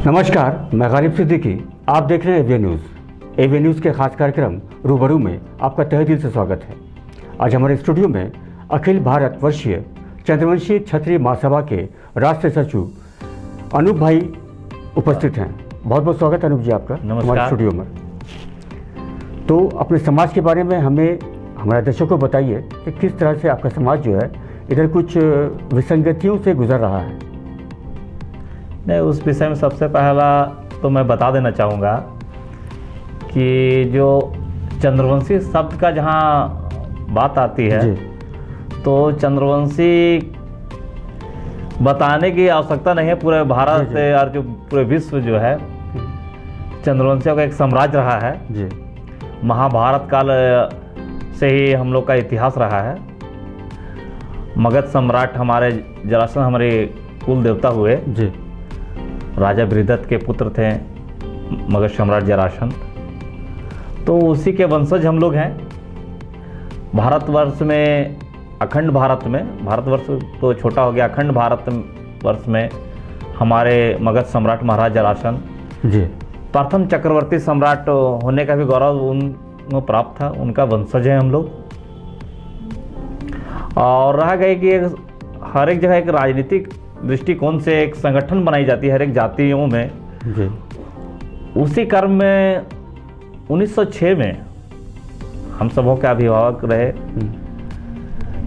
नमस्कार, मैं गालिब सिद्दीकी। आप देख रहे हैं एवे न्यूज़। एवे न्यूज़ के खास कार्यक्रम रूबरू में आपका तहे दिल से स्वागत है। आज हमारे स्टूडियो में अखिल भारत वर्षीय चंद्रवंशी क्षत्रिय महासभा के राष्ट्रीय सचिव अनूप भाई उपस्थित हैं। बहुत बहुत स्वागत अनूप जी आपका हमारे स्टूडियो में। तो अपने समाज के बारे में हमें हमारे दर्शकों को बताइए कि किस तरह से आपका समाज जो है इधर कुछ विसंगतियों से गुजर रहा है। नहीं, उस विषय में सबसे पहला तो मैं बता देना चाहूँगा कि जो चंद्रवंशी शब्द का जहाँ बात आती है तो चंद्रवंशी बताने की आवश्यकता नहीं है। पूरे भारत और जो पूरे विश्व जो है चंद्रवंशियों का एक साम्राज्य रहा है जी। महाभारत काल से ही हम लोग का इतिहास रहा है। मगध सम्राट हमारे जरासंध हमारे कुल देवता हुए जी। राजा बृहदत्त के पुत्र थे मगध सम्राट जरासंध, तो उसी के वंशज हम लोग हैं। भारतवर्ष में अखंड भारत में, भारतवर्ष तो छोटा हो गया, अखंड भारतवर्ष में हमारे मगध सम्राट महाराज जरासंध जी प्रथम चक्रवर्ती सम्राट होने का भी गौरव उनको प्राप्त था। उनका वंशज है हम लोग। और रहा गया कि हर एक जगह एक राजनीतिक दृष्टिकोण से एक संगठन बनाई जाती है हर एक जातियों में जी। उसी क्रम में 1906 में हम सबों के अभिभावक रहे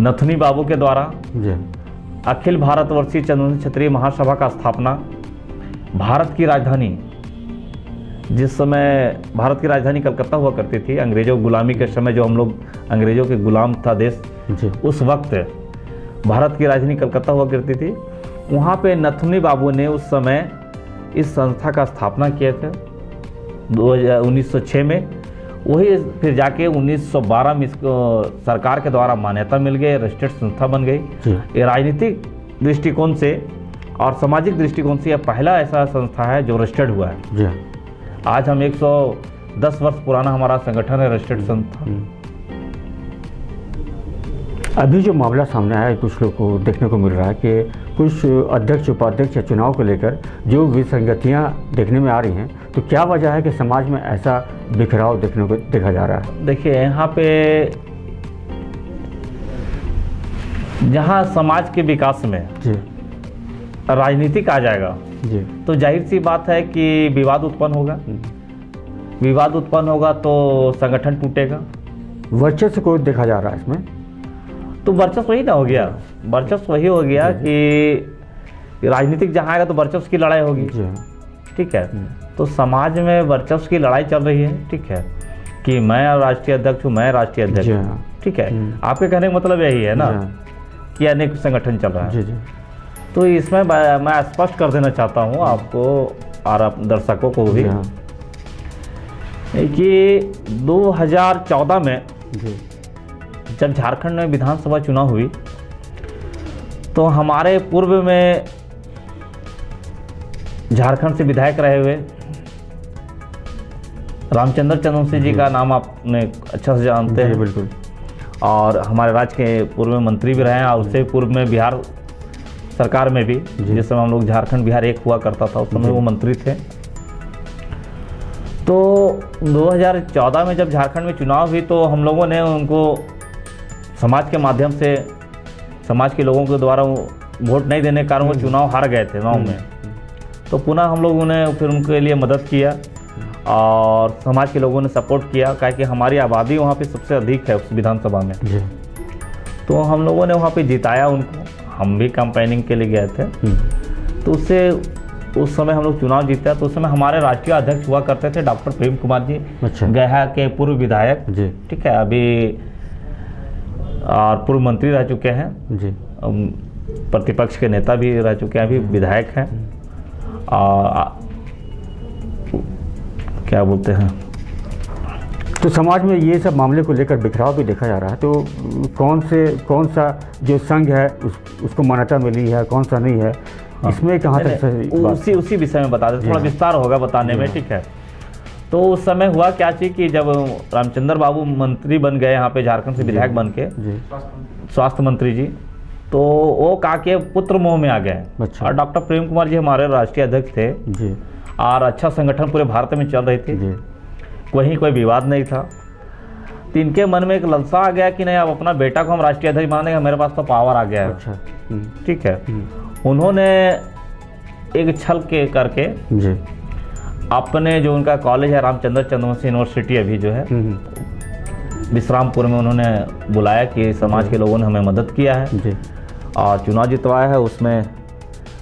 नथुनी बाबू के द्वारा जी। अखिल भारतवर्षीय चंद्रवंशी क्षत्रिय महासभा का स्थापना। भारत की राजधानी, जिस समय भारत की राजधानी कलकत्ता हुआ करती थी, अंग्रेजों गुलामी के समय जो हम लोग अंग्रेजों के गुलाम था देश जी। उस वक्त भारत की राजधानी कलकत्ता हुआ करती थी। वहाँ पे नथुनी बाबू ने उस समय इस संस्था का स्थापना किए थे 1906 में। वही फिर जाके 1912 में इसको सरकार के द्वारा मान्यता मिल गई, रजिस्टर्ड संस्था बन गई। ये राजनीतिक दृष्टिकोण से और सामाजिक दृष्टिकोण से यह पहला ऐसा संस्था है जो रजिस्टर्ड हुआ है जी। आज हम 110 वर्ष पुराना हमारा संगठन है रजिस्टर्ड संस्था। अभी जो मामला सामने आया है, कुछ लोग को देखने को मिल रहा है कि कुछ अध्यक्ष उपाध्यक्ष या चुनाव को लेकर जो विसंगतियां देखने में आ रही हैं, तो क्या वजह है कि समाज में ऐसा बिखराव देखने को देखा जा रहा है? देखिए, यहाँ पे जहाँ समाज के विकास में जी राजनीतिक आ जाएगा जी, तो जाहिर सी बात है कि विवाद उत्पन्न होगा। विवाद उत्पन्न होगा तो संगठन टूटेगा। वर्चस्व को देखा जा रहा है इसमें, तो वर्चस्व वही ना हो गया। वर्चस्व वही हो गया कि राजनीतिक जहाँ आएगा तो वर्चस्व की लड़ाई होगी, ठीक है। तो समाज में वर्चस्व की लड़ाई चल रही है, ठीक है, कि मैं राष्ट्रीय अध्यक्ष हूँ, मैं राष्ट्रीय अध्यक्ष हूँ, ठीक है। आपके कहने का मतलब यही है ना कि अनेक संगठन चल रहा है। तो इसमें मैं स्पष्ट कर देना चाहता हूँ आपको और आप दर्शकों को भी कि 2014 में जब झारखंड में विधानसभा चुनाव हुई तो हमारे पूर्व में झारखंड से विधायक रहे हुए रामचंद्र चंद्रवंशी जी का नाम आपने अच्छा से जानते हैं बिल्कुल। और हमारे राज्य के पूर्व में मंत्री भी रहे हैं और उससे पूर्व में बिहार सरकार में भी, जिस समय हम लोग झारखंड बिहार एक हुआ करता था, उस समय वो मंत्री थे। तो 2014 में जब झारखंड में चुनाव हुई तो हम लोगों ने उनको समाज के माध्यम से, समाज के लोगों के द्वारा वोट नहीं देने के कारण वो चुनाव हार गए थे 9 में। तो पुनः हम लोगों ने फिर उनके लिए मदद किया और समाज के लोगों ने सपोर्ट किया, कहा कि हमारी आबादी वहाँ पे सबसे अधिक है उस विधानसभा में। तो हम लोगों ने वहाँ पे जिताया उनको। हम भी कैंपेनिंग के लिए गए थे, तो उससे उस समय हम लोग चुनाव जीता। तो उस समय हमारे राष्ट्रीय अध्यक्ष हुआ करते थे डॉक्टर प्रेम कुमार जी, गया के पूर्व विधायक जी, ठीक है, अभी और पूर्व मंत्री रह चुके हैं जी, प्रतिपक्ष के नेता भी रह चुके हैं, अभी विधायक हैं। और क्या बोलते हैं, तो समाज में ये सब मामले को लेकर बिखराव भी देखा जा रहा है। तो कौन सा जो संघ है उसको मान्यता मिली है, कौन सा नहीं है, इसमें कहाँ तक उसी विषय में बता दें, थोड़ा विस्तार होगा बताने में, ठीक है। तो उस समय हुआ क्या चीज़ कि जब रामचंद्र बाबू मंत्री बन गए यहाँ पे झारखंड से विधायक बन के, स्वास्थ्य मंत्री जी, तो वो काके पुत्र मोह में आ गए। अच्छा। और डॉक्टर प्रेम कुमार जी हमारे राष्ट्रीय अध्यक्ष थे जी और अच्छा संगठन पूरे भारत में चल रही थी, जी कहीं कोई विवाद नहीं था। तो इनके मन में एक लालसा आ गया कि नहीं अब अपना बेटा को हम राष्ट्रीय अध्यक्ष मानेंगे, मेरे पास तो पावर आ गया है। अच्छा। ठीक है। उन्होंने एक छल के करके जी अपने जो उनका कॉलेज है रामचंद्र चंद्रवंशी यूनिवर्सिटी अभी जो है विश्रामपुर में, उन्होंने बुलाया कि समाज के लोगों ने हमें मदद किया है जी और चुनाव जितवाया है। उसमें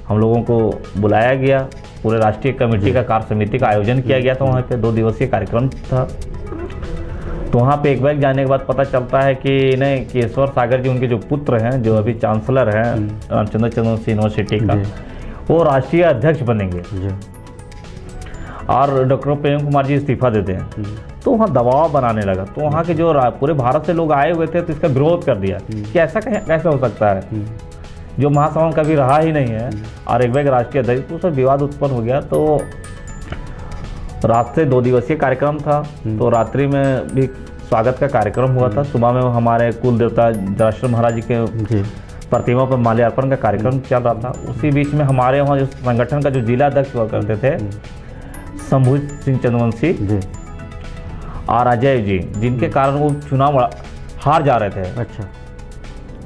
हम लोगों को बुलाया गया, पूरे राष्ट्रीय कमेटी का कार्य समिति का आयोजन किया गया था। वहाँ पे 2 दिवसीय कार्यक्रम था। तो वहाँ पे एक बार जाने के बाद पता चलता है कि नहीं कि ईश्वर सागर जी उनके जो पुत्र हैं, जो अभी चांसलर हैं रामचंद्र चंद्रवंशी यूनिवर्सिटी का, वो राष्ट्रीय अध्यक्ष बनेंगे जी और डॉक्टर प्रेम कुमार जी इस्तीफा देते हैं। तो वहाँ दबाव बनाने लगा। तो वहाँ के जो पूरे भारत से लोग आए हुए थे तो इसका विरोध कर दिया कि ऐसा कैसे हो सकता है, जो महासभा में कभी रहा ही नहीं है और एक बार राष्ट्रीय अध्यक्ष, तो उसमें विवाद उत्पन्न हो गया। तो रात से 2 दिवसीय कार्यक्रम था, तो रात्रि में भी स्वागत का कार्यक्रम हुआ था। सुबह में हमारे कुल देवता जराश्रम महाराज जी के प्रतिमा पर माल्यार्पण का कार्यक्रम चल रहा था। उसी बीच में हमारे वहाँ जो संगठन का जो जिला अध्यक्ष हुआ करते थे शंभू सिंह चंद्रवंशी और अजय जी, जिनके कारण वो चुनाव हार जा रहे थे। अच्छा।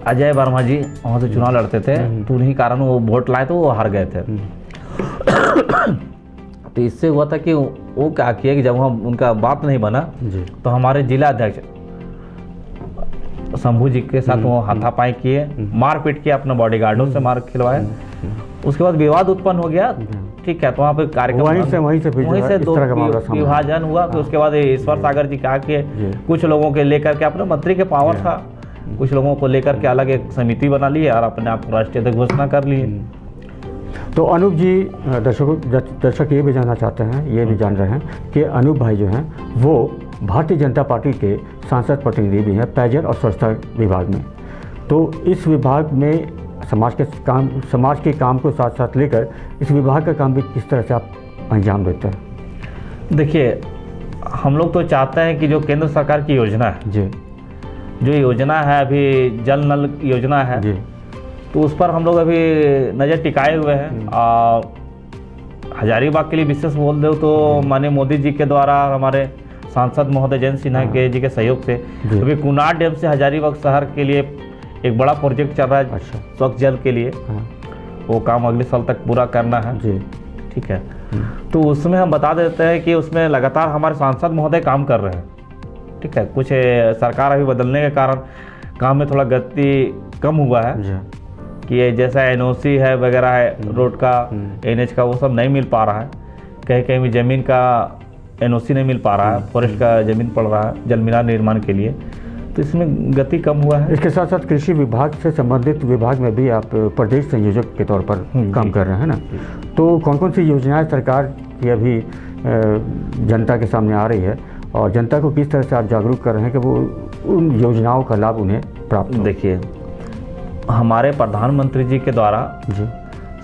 अजय वर्मा जी वहाँ से चुनाव लड़ते थे, तो उन्हीं कारण वो वोट लाए तो वो हार गए थे। तो इससे हुआ था कि वो क्या किया कि जब हम उनका बात नहीं बना तो हमारे जिला अध्यक्ष शंभू जी के साथ वो हाथापाई किए, मारपीट किया, अपने बॉडीगार्डों से मार खिलवाए। उसके बाद विवाद उत्पन्न हो गया। ठीक है। तो वहाँ पे कार्यक्रम वहीं से 2 विभाजन हुआ। फिर उसके बाद ईश्वर सागर जी कहा कि कुछ लोगों के लेकर के अपने मंत्री के पावर था, कुछ लोगों को लेकर के अलग एक समिति बना ली और अपने आप को राष्ट्रीय अध्यक्ष घोषणा कर लिए। तो अनूप जी, दर्शक ये भी जानना चाहते हैं, ये भी जान रहे हैं कि अनूप भाई जो हैं वो भारतीय जनता पार्टी के सांसद प्रतिनिधि भी हैं पेयजल और स्वच्छता विभाग में। तो इस विभाग में समाज के काम को साथ साथ लेकर इस विभाग का काम भी किस तरह से आप अंजाम देते हैं? देखिए, हम लोग तो चाहते हैं कि जो केंद्र सरकार की योजना है जी, जो योजना है अभी जल नल योजना है जी, तो उस पर हम लोग अभी नज़र टिकाए हुए हैं। और हजारीबाग के लिए विशेष बोल दो तो माननीय मोदी जी के द्वारा हमारे सांसद महोदय जयंत सिन्हा के जी के सहयोग से अभी कुनार डैम से हजारीबाग शहर के लिए एक बड़ा प्रोजेक्ट चल रहा है। अच्छा। स्वच्छ जल के लिए वो काम अगले साल तक पूरा करना है जी। ठीक है। तो उसमें हम बता देते हैं कि उसमें लगातार हमारे सांसद महोदय काम कर रहे हैं। ठीक है। कुछ सरकार अभी बदलने के कारण काम में थोड़ा गति कम हुआ है कि जैसा एनओसी है वगैरह है रोड का, एनएच का, वो सब नहीं मिल पा रहा है। कहीं कहीं भी ज़मीन का एनओसी नहीं मिल पा रहा है, फॉरेस्ट का ज़मीन पड़ रहा है जल मीनार निर्माण के लिए, तो इसमें गति कम हुआ है। इसके साथ साथ कृषि विभाग से संबंधित विभाग में भी आप प्रदेश संयोजक के तौर पर काम कर रहे हैं ना, तो कौन कौन सी योजनाएं सरकार की अभी जनता के सामने आ रही है और जनता को किस तरह से आप जागरूक कर रहे हैं कि वो उन योजनाओं का लाभ उन्हें प्राप्त हो? देखिए, हमारे प्रधानमंत्री जी के द्वारा जी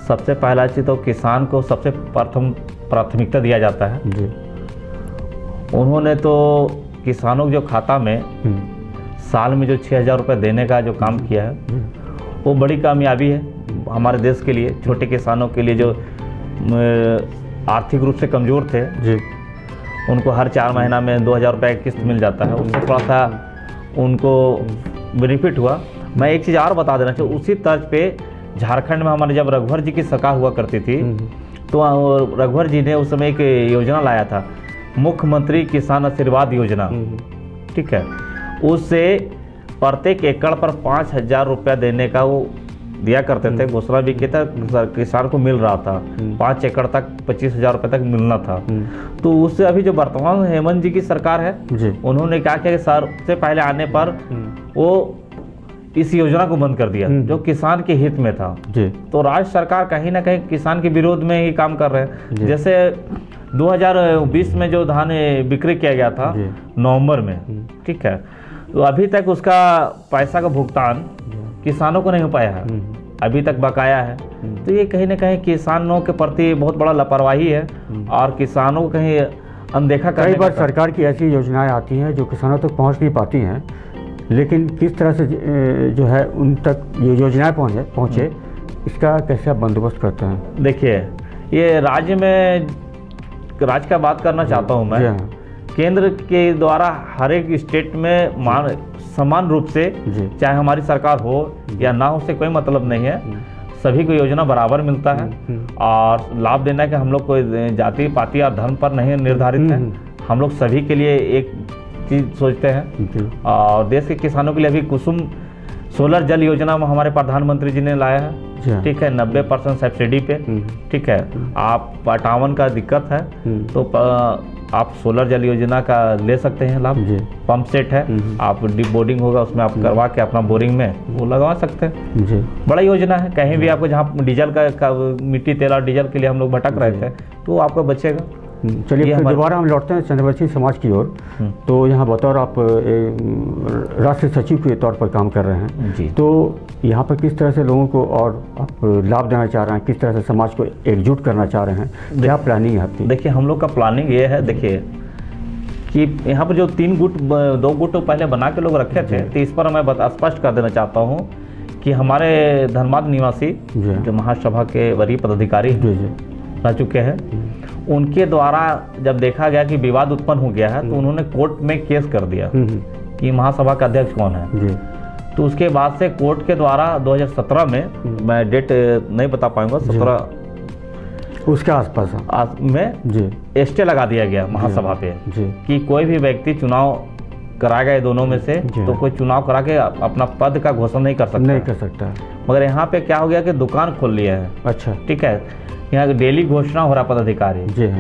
सबसे पहला चीज़ तो किसान को सबसे प्राथमिकता दिया जाता है जी। उन्होंने तो किसानों के जो खाता में साल में जो 6,000 रुपये देने का जो काम किया है वो बड़ी कामयाबी है हमारे देश के लिए। छोटे किसानों के लिए जो आर्थिक रूप से कमज़ोर थे जी, उनको हर 4 महीना में 2,000 रुपये की किस्त मिल जाता है, उससे थोड़ा सा उनको बेनिफिट हुआ। मैं एक चीज़ और बता देना चाहिए, उसी तर्ज पे झारखंड में हमारे जब रघुवर जी की सरकार हुआ करती थी तो रघुवर जी ने उस समय एक योजना लाया था, मुख्यमंत्री किसान आशीर्वाद योजना। ठीक है। उससे प्रत्येक एकड़ पर 5,000 रुपया देने का वो दिया करते थे, घोषणा भी किया था, किसान को मिल रहा था 5 एकड़ तक 25,000 रुपये तक मिलना था। तो उससे अभी जो वर्तमान हेमंत जी की सरकार है उन्होंने क्या किया कि सबसे पहले आने पर वो इस योजना को बंद कर दिया जो किसान के हित में था जी। तो राज्य सरकार कहीं ना कहीं किसान के विरोध में ही काम कर रहे हैं। जैसे 2020 में जो धान बिक्री किया गया था नवंबर में, ठीक है, तो अभी तक उसका पैसा का भुगतान किसानों को नहीं हो पाया है, अभी तक बकाया है। तो ये कहीं ना कहीं किसानों के प्रति बहुत बड़ा लापरवाही है और किसानों को कहीं अनदेखा करने। कई बार सरकार की ऐसी योजनाएं आती हैं जो किसानों तक पहुंच नहीं पाती हैं, लेकिन किस तरह से जो है उन तक ये योजनाएं पहुँचे इसका कैसे आप बंदोबस्त करते हैं? देखिए, ये राज्य का बात करना चाहता हूँ मैं। केंद्र के द्वारा हर एक स्टेट में समान रूप से, चाहे हमारी सरकार हो या ना हो, से कोई मतलब नहीं है, सभी को योजना बराबर मिलता है। और लाभ देना कि हम लोग कोई जाति पाति या धर्म पर नहीं निर्धारित है, हम लोग सभी के लिए एक चीज़ सोचते हैं। और देश के किसानों के लिए अभी कुसुम सोलर जल योजना में हमारे प्रधानमंत्री जी ने लाया है, ठीक है, 90% सब्सिडी पे, ठीक है। आप 58 का दिक्कत है तो आप सोलर जल योजना का ले सकते हैं लाभ। पंप सेट है, आप डीप बोरिंग होगा उसमें आप करवा के अपना बोरिंग में वो लगवा सकते हैं। बड़ा योजना है। कहीं भी आपको जहाँ डीजल का मिट्टी तेल और डीजल के लिए हम लोग भटक रहे थे तो आपका बचेगा। चलिए फिर दोबारा हम लौटते हैं चंद्रवंशी समाज की ओर। तो यहाँ बतौर आप राष्ट्रीय सचिव के तौर पर काम कर रहे हैं जी। तो यहाँ पर किस तरह से लोगों को और आप लाभ देना चाह रहे हैं, किस तरह से समाज को एकजुट करना चाह रहे हैं, क्या प्लानिंग है आपकी? देखिए, हम लोग का प्लानिंग ये है, देखिए कि यहाँ पर जो 2 गुट पहले बना के लोग रखे थे, तो इस पर मैं स्पष्ट कर देना चाहता हूँ कि हमारे धनबाद निवासी जो महासभा के वरीय पदाधिकारी रह चुके हैं, उनके द्वारा जब देखा गया कि विवाद उत्पन्न हो गया है तो उन्होंने कोर्ट में केस कर दिया कि महासभा का अध्यक्ष कौन है। तो उसके बाद से कोर्ट के द्वारा 2017 में, मैं डेट नहीं बता पाऊंगा, 17 उसके आसपास में स्टे लगा दिया गया महासभा पे कि कोई भी व्यक्ति चुनाव कराएगा दोनों में से तो कोई चुनाव करा के अपना पद का घोषणा नहीं कर सकता। मगर यहाँ पे क्या हो गया कि दुकान खोल लिया है। अच्छा, ठीक है, यहाँ डेली घोषणा हो रहा पदाधिकारी जी।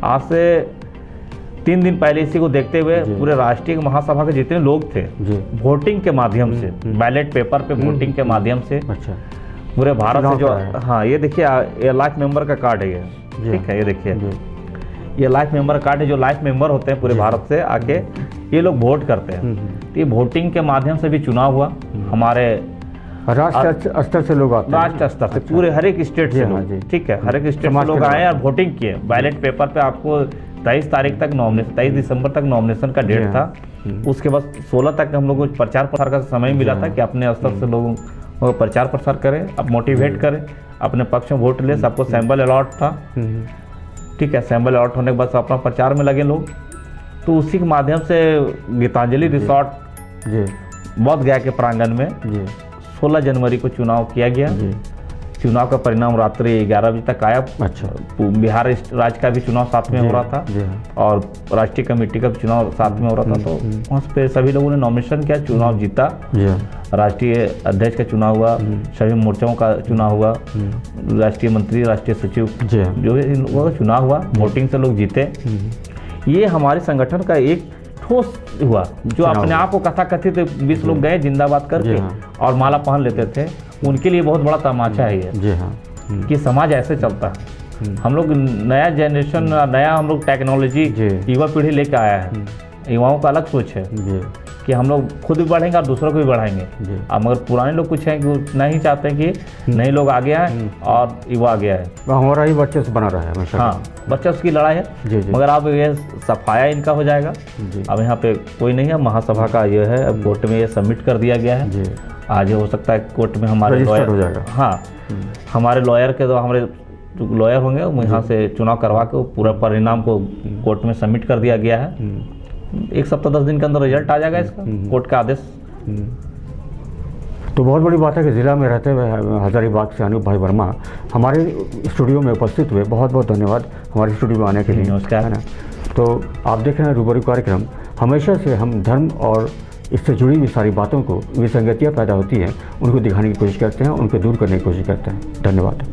आज से 3 दिन पहले इसी को देखते हुए पूरे राष्ट्रीय महासभा के जितने लोग थे वोटिंग के माध्यम से, बैलेट पेपर पे वोटिंग के माध्यम से, अच्छा, पूरे भारत से जो, हाँ ये देखिए, ये लाइफ मेंबर का कार्ड है ये, ठीक है, ये देखिए, ये लाइफ मेंबर कार्ड है। जो लाइफ मेंबर होते हैं पूरे भारत से आके ये लोग वोट करते हैं। तो ये वोटिंग के माध्यम से भी चुनाव हुआ। हमारे राष्ट्र स्तर से लोग आते हैं, राष्ट्र स्तर से पूरे हर एक स्टेट से लोग, ठीक है, हर एक स्टेट से लोग आए और वोटिंग किए। बैलेट पेपर पे आपको 23 तारीख तक 23 दिसंबर तक नॉमिनेशन का डेट था। उसके बाद 16 तक हम लोग को प्रचार प्रसार का समय मिला था कि अपने स्तर से लोगों को प्रचार प्रसार करें, अब मोटिवेट करें, अपने पक्ष में वोट ले। सबको सैंपल अलॉट था, ठीक है, सैंपल अलॉट होने के बाद अपना प्रचार में लगे लोग। तो उसी के माध्यम से गीतांजलि रिसोर्ट बोध गया के प्रांगण में 16 जनवरी को चुनाव किया गया। चुनाव का परिणाम रात्रि 11 बजे तक आया। अच्छा, बिहार राज्य का भी चुनाव साथ में हो रहा था और राष्ट्रीय कमेटी का भी चुनाव साथ में हो रहा था। तो वहाँ पे सभी लोगों ने नॉमिनेशन किया, चुनाव जीता। राष्ट्रीय अध्यक्ष का चुनाव हुआ, सभी मोर्चाओं का चुनाव हुआ, राष्ट्रीय मंत्री, राष्ट्रीय सचिव जो है इनका चुनाव हुआ, वोटिंग से लोग जीते। ये हमारे संगठन का एक ठोस हुआ, जो अपने आप को कथा कथित 20 लोग गए जिंदाबाद करके और माला पहन लेते थे, उनके लिए बहुत बड़ा तमाचा है ये कि समाज ऐसे चलता है। हम लोग नया जनरेशन, नया हम लोग टेक्नोलॉजी युवा पीढ़ी लेके आया है। युवाओं का अलग सोच है कि हम लोग खुद भी बढ़ेंगे और दूसरों को भी बढ़ाएंगे। अब मगर पुराने लोग कुछ हैं कि वो नहीं चाहते कि नए लोग आगे आए और युवा आगे आए। हमारा ही वर्चस्व बना रहा है हमेशा। हाँ, वर्चस्व की लड़ाई है। मगर अब ये सफाया इनका हो जाएगा। अब यहाँ पे कोई नहीं है, महासभा का ये है, अब कोर्ट में ये सबमिट कर दिया गया है। आज हो सकता है कोर्ट में हमारे लॉयर हो जाएगा। हाँ, हमारे लॉयर के द्वारा, हमारे जो लॉयर होंगे वो यहाँ से चुनाव करवा के पूरा परिणाम को कोर्ट में सबमिट कर दिया गया है। 1 सप्ताह 10 दिन के अंदर रिजल्ट आ जाएगा इसका, कोर्ट का आदेश। तो बहुत बड़ी बात है कि ज़िला में रहते हुए हजारीबाग से अनूप भाई वर्मा हमारे स्टूडियो में उपस्थित हुए। बहुत बहुत धन्यवाद हमारे स्टूडियो में आने के लिए। नमस्कार। है ना। तो आप देख रहे हैं रूबरू कार्यक्रम। हमेशा से हम धर्म और इससे जुड़ी हुई सारी बातों को, विसंगतियाँ पैदा होती हैं, उनको दिखाने की कोशिश करते हैं, उनको दूर करने की कोशिश करते हैं। धन्यवाद।